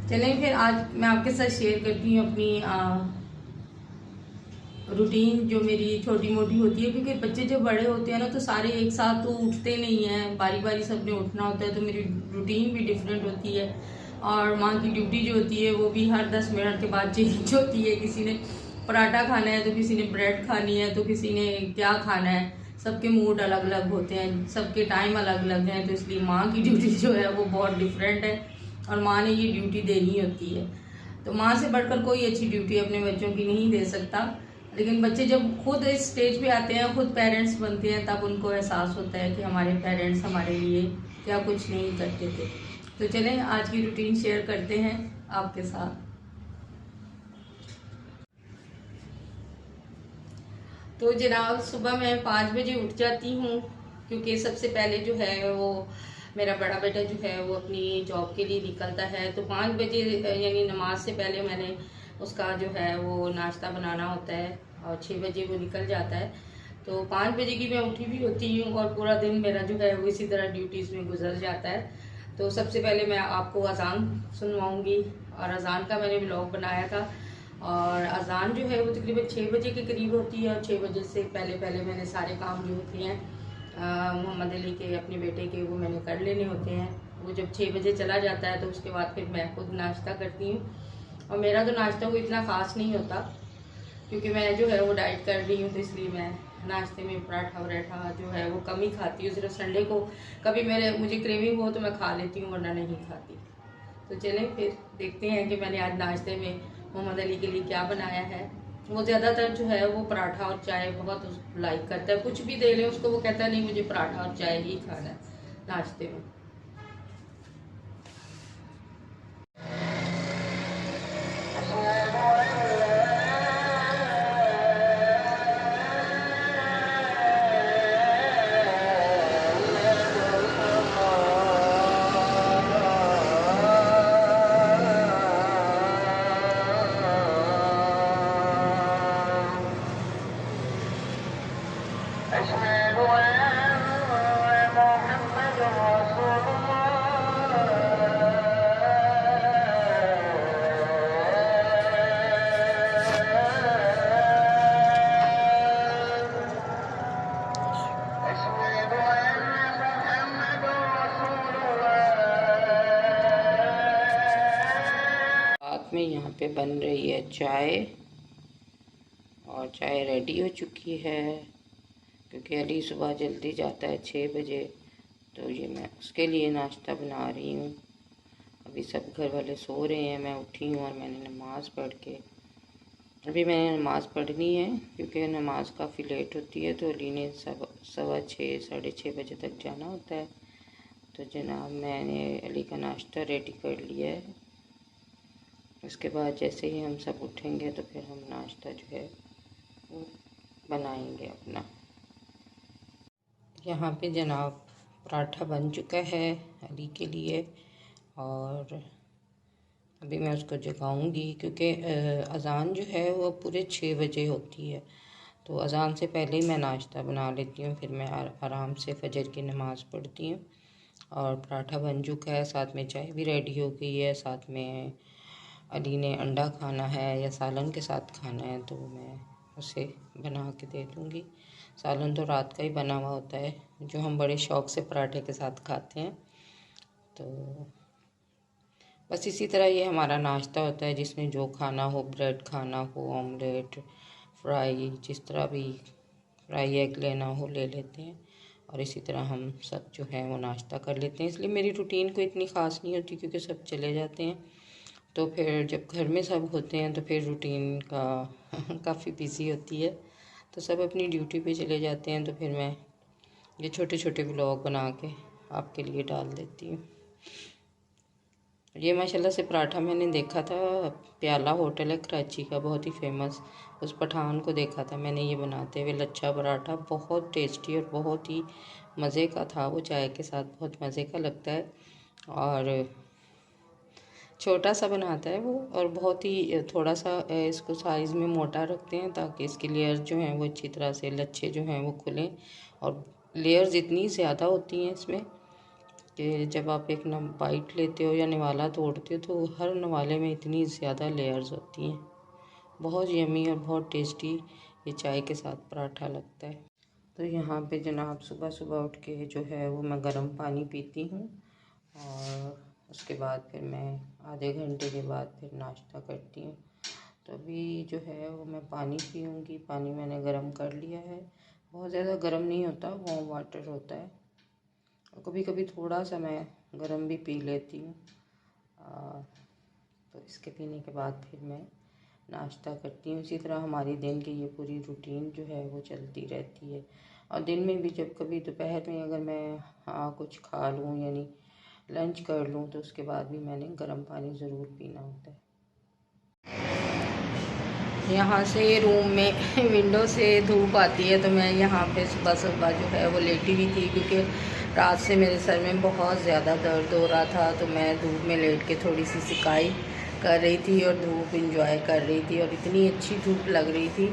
चलें फिर आज मैं आपके साथ शेयर करती हूँ अपनी रूटीन जो मेरी छोटी मोटी होती है, क्योंकि बच्चे जब बड़े होते हैं ना तो सारे एक साथ तो उठते नहीं हैं, बारी बारी सबने उठना होता है, तो मेरी रूटीन भी डिफरेंट होती है। और माँ की ड्यूटी जो होती है वो भी हर 10 मिनट के बाद चेंज होती है। किसी ने पराठा खाना है तो किसी ने ब्रेड खानी है तो किसी ने क्या खाना है। सबके मूड अलग अलग होते हैं, सबके टाइम अलग अलग हैं, तो इसलिए माँ की ड्यूटी जो है वो बहुत डिफरेंट है और माँ ने ये ड्यूटी देनी होती है। तो माँ से बढ़कर कोई अच्छी ड्यूटी अपने बच्चों की नहीं दे सकता। लेकिन बच्चे जब खुद इस स्टेज पे आते हैं, खुद पेरेंट्स बनते हैं, तब उनको एहसास होता है कि हमारे पेरेंट्स हमारे लिए क्या कुछ नहीं करते थे। तो चलें आज की रूटीन शेयर करते हैं आपके साथ। तो जनाब सुबह मैं 5 बजे उठ जाती हूँ, क्योंकि सबसे पहले जो है वो मेरा बड़ा बेटा जो है वो अपनी जॉब के लिए निकलता है। तो 5 बजे यानी नमाज से पहले मैंने उसका जो है वो नाश्ता बनाना होता है और 6 बजे वो निकल जाता है। तो 5 बजे की मैं उठी भी होती हूँ और पूरा दिन मेरा जो है वो इसी तरह ड्यूटीज़ में गुजर जाता है। तो सबसे पहले मैं आपको अजान सुनवाऊँगी, और अजान का मैंने व्लॉग बनाया था। और अजान जो है वो तकरीबन 6 बजे के करीब होती है, और 6 बजे से पहले पहले मैंने सारे काम जो होते हैं मोहम्मद अली के अपने बेटे के वो मैंने कर लेने होते हैं। वो जब 6 बजे चला जाता है तो उसके बाद फिर मैं खुद नाश्ता करती हूँ। और मेरा तो नाश्ता वो इतना ख़ास नहीं होता, क्योंकि मैं जो है वो डाइट कर रही हूँ, तो इसलिए मैं नाश्ते में पराठा वराठा जो है वो कम ही खाती हूँ। सिर्फ संडे को कभी मुझे क्रेविंग हो तो मैं खा लेती हूँ, वरना नहीं खाती। तो चलें फिर देखते हैं कि मैंने आज नाश्ते में मोहम्मद अली के लिए क्या बनाया है। वो ज़्यादातर जो है वो पराठा और चाय बहुत लाइक करता है, कुछ भी दे लें उसको वो कहता है नहीं मुझे पराठा और चाय ही खाना है नाश्ते में। साथ में यहाँ पे बन रही है चाय, और चाय रेडी हो चुकी है, क्योंकि अली सुबह जल्दी जाता है 6 बजे। तो ये मैं उसके लिए नाश्ता बना रही हूँ। अभी सब घर वाले सो रहे हैं, मैं उठी हूँ और मैंने नमाज़ पढ़ के अभी मैंने नमाज़ पढ़नी है, क्योंकि नमाज काफ़ी लेट होती है। तो अली ने 6:15 6:30 बजे तक जाना होता है। तो जनाब मैंने अली का नाश्ता रेडी कर लिया है। उसके बाद जैसे ही हम सब उठेंगे तो फिर हम नाश्ता जो है वो बनाएंगे अपना। यहाँ पे जनाब पराठा बन चुका है अली के लिए, और अभी मैं उसको जगाऊंगी, क्योंकि अज़ान जो है वो पूरे 6 बजे होती है। तो अज़ान से पहले ही मैं नाश्ता बना लेती हूँ, फिर मैं आराम से फजर की नमाज़ पढ़ती हूँ। और पराठा बन चुका है, साथ में चाय भी रेडी हो गई है। साथ में अली ने अंडा खाना है या सालन के साथ खाना है तो मैं उसे बना के दे दूँगी। सालन तो रात का ही बना हुआ होता है, जो हम बड़े शौक़ से पराठे के साथ खाते हैं। तो बस इसी तरह ये हमारा नाश्ता होता है, जिसमें जो खाना हो, ब्रेड खाना हो, ऑमलेट, फ्राई, जिस तरह भी फ्राई एग लेना हो ले लेते हैं। और इसी तरह हम सब जो है वो नाश्ता कर लेते हैं। इसलिए मेरी रूटीन कोई इतनी ख़ास नहीं होती, क्योंकि सब चले जाते हैं। तो फिर जब घर में सब होते हैं तो फिर रूटीन का काफ़ी बिजी होती है। तो सब अपनी ड्यूटी पे चले जाते हैं, तो फिर मैं ये छोटे छोटे व्लॉग बना के आपके लिए डाल देती हूँ। ये माशाल्लाह से पराठा मैंने देखा था, प्याला होटल है कराची का, बहुत ही फेमस। उस पठान को देखा था मैंने ये बनाते हुए लच्छा पराठा, बहुत टेस्टी और बहुत ही मज़े का था। वो चाय के साथ बहुत मज़े का लगता है, और छोटा सा बनाता है वो, और बहुत ही थोड़ा सा इसको साइज़ में मोटा रखते हैं, ताकि इसकी लेयर्स जो हैं वो अच्छी तरह से लच्छे जो हैं वो खुलें। और लेयर्स इतनी ज़्यादा होती हैं इसमें कि जब आप एक बाइट लेते हो या निवाला तोड़ते हो तो हर निवाले में इतनी ज़्यादा लेयर्स होती हैं। बहुत यमी और बहुत टेस्टी ये चाय के साथ पराठा लगता है। तो यहाँ पे जनाब सुबह सुबह उठ के जो है वो मैं गर्म पानी पीती हूँ और उसके बाद फिर मैं आधे घंटे के बाद फिर नाश्ता करती हूँ। तो अभी जो है वो मैं पानी पीऊँगी। पानी मैंने गर्म कर लिया है, बहुत ज़्यादा गर्म नहीं होता, वार्म वाटर होता है। और कभी कभी थोड़ा सा मैं गर्म भी पी लेती हूँ। तो इसके पीने के बाद फिर मैं नाश्ता करती हूँ। इसी तरह हमारी दिन की ये पूरी रूटीन जो है वो चलती रहती है। और दिन में भी जब कभी दोपहर में अगर मैं कुछ खा लूँ यानी लंच कर लूँ तो उसके बाद भी मैंने गर्म पानी ज़रूर पीना होता है। यहाँ से रूम में विंडो से धूप आती है तो मैं यहाँ पे सुबह सुबह जो है वो लेटी हुई थी, क्योंकि रात से मेरे सर में बहुत ज़्यादा दर्द हो रहा था। तो मैं धूप में लेट के थोड़ी सी सिकाई कर रही थी और धूप इंजॉय कर रही थी और इतनी अच्छी धूप लग रही थी।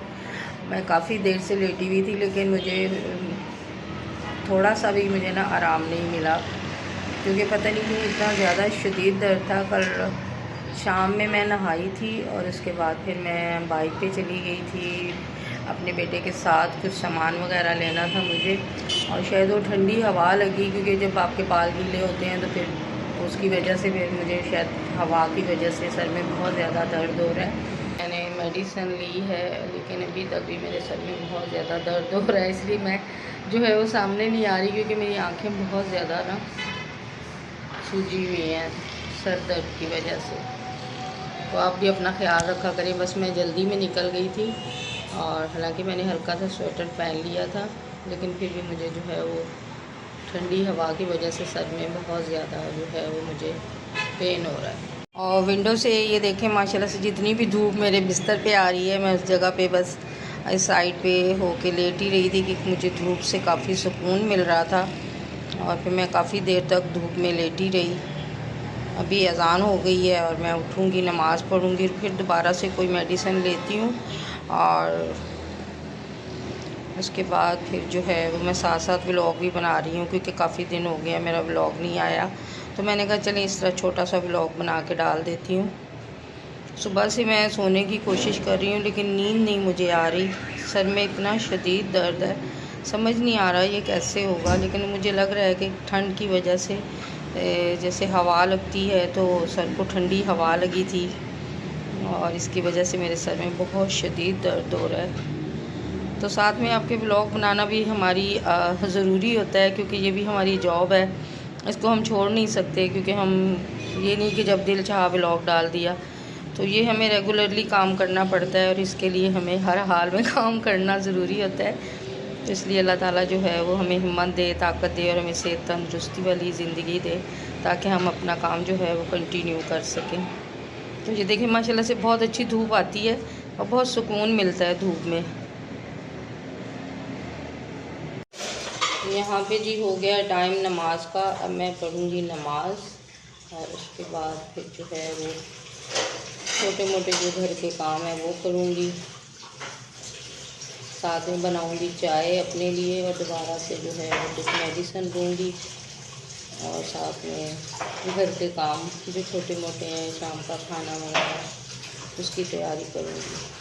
मैं काफ़ी देर से लेटी हुई थी लेकिन मुझे थोड़ा सा भी मुझे ना आराम नहीं मिला, क्योंकि पता नहीं क्यों इतना ज़्यादा शदीद दर्द था। कल शाम में मैं नहाई थी और उसके बाद फिर मैं बाइक पे चली गई थी अपने बेटे के साथ, कुछ सामान वगैरह लेना था मुझे। और शायद वो ठंडी हवा लगी, क्योंकि जब आपके बाल गीले होते हैं तो फिर उसकी वजह से फिर मुझे शायद हवा की वजह से सर में बहुत ज़्यादा दर्द हो रहा है। मैंने मेडिसिन ली है लेकिन अभी तक भी मेरे सर में बहुत ज़्यादा दर्द हो रहा है, इसलिए मैं जो है वो सामने नहीं आ रही, क्योंकि मेरी आँखें बहुत ज़्यादा ना सूजी हुई हैं सर दर्द की वजह से। तो आप भी अपना ख्याल रखा करें। बस मैं जल्दी में निकल गई थी और हालांकि मैंने हल्का सा स्वेटर पहन लिया था, लेकिन फिर भी मुझे जो है वो ठंडी हवा की वजह से सर में बहुत ज़्यादा जो है वो मुझे पेन हो रहा है। और विंडो से ये देखें माशाल्लाह से जितनी भी धूप मेरे बिस्तर पे आ रही है, मैं उस जगह पे बस इस साइड पे होके लेट ही रही थी कि मुझे धूप से काफ़ी सुकून मिल रहा था। और फिर मैं काफ़ी देर तक धूप में लेटी रही। अभी अज़ान हो गई है और मैं उठूँगी, नमाज़ पढ़ूँगी, फिर दोबारा से कोई मेडिसिन लेती हूँ और उसके बाद फिर जो है वो मैं साथ साथ व्लॉग भी बना रही हूँ, क्योंकि काफ़ी दिन हो गया मेरा व्लॉग नहीं आया। तो मैंने कहा चलें इस तरह छोटा सा व्लॉग बना के डाल देती हूँ। सुबह से मैं सोने की कोशिश कर रही हूँ लेकिन नींद नहीं मुझे आ रही। सर में इतना शदीद दर्द है, समझ नहीं आ रहा ये कैसे होगा। लेकिन मुझे लग रहा है कि ठंड की वजह से जैसे हवा लगती है तो सर को ठंडी हवा लगी थी और इसकी वजह से मेरे सर में बहुत शदीद दर्द हो रहा है। तो साथ में आपके ब्लॉग बनाना भी हमारी ज़रूरी होता है, क्योंकि ये भी हमारी जॉब है, इसको हम छोड़ नहीं सकते। क्योंकि हम ये नहीं कि जब दिल चाहा ब्लॉग डाल दिया, तो ये हमें रेगुलरली काम करना पड़ता है और इसके लिए हमें हर हाल में काम करना ज़रूरी होता है। तो इसलिए अल्लाह ताला जो है वो हमें हिम्मत दे, ताकत दे और हमें सेहत तंदुरुस्ती वाली ज़िंदगी दे, ताकि हम अपना काम जो है वो कंटिन्यू कर सकें। तो ये देखिए माशाल्लाह से बहुत अच्छी धूप आती है और बहुत सुकून मिलता है धूप में। यहाँ पे जी हो गया टाइम नमाज का, अब मैं पढ़ूँगी नमाज और उसके बाद फिर जो है वो छोटे मोटे जो घर के काम है वो करूँगी। साथ में बनाऊँगी चाय अपने लिए और दोबारा से जो है वो कुछ मेडिसिन लूँगी और साथ में घर के काम जो छोटे मोटे हैं, शाम का खाना वगैरह उसकी तैयारी करूँगी।